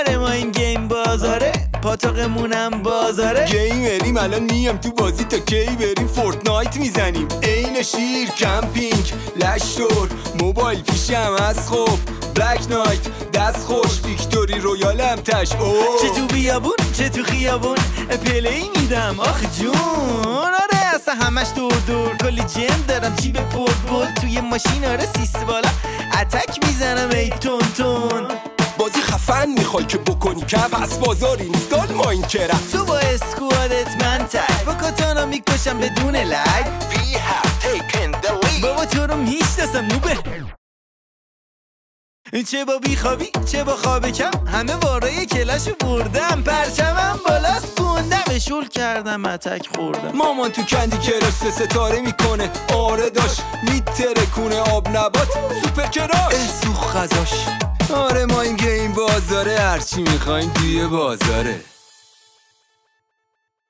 آره ما این گیم بازاره، پاتاقمونم بازاره. گیمریم الان میم تو بازی تا کی بریم فورتنایت میزنیم. عین شیر کمپینگ لشتور موبایل پیشم از خوب بلک نایت دست خوش ویکتوری رویالم تش. چه تو بیابون چه تو خیابون پلی میدم آخ جون. آره اصلا همش دور دور کلی جم دارم جیب پر توی ماشین. آره سیست بالا اتک میزنم ای تون تون. بازی خفن میخوای که بکنی کپ پس بازار اینستال ماینکرافت. تو با اسکوادت من تک با کاتانا میکشم بدون لگ. We have taken the lead. بابا تو رو میشناسم نوبه. چه با بیخوابی چه با خواب کم همه وارای کلاشو بردم. پرچمم بالاست بوندم شول کردم اتک خوردم. مامان تو کندی کراش ستاره میکنه. آره داشت میترکونه آب نبات سوپر کراش سوخ غذاش. آره ما این گیم بازاره هرچی میخوایم توی بازاره.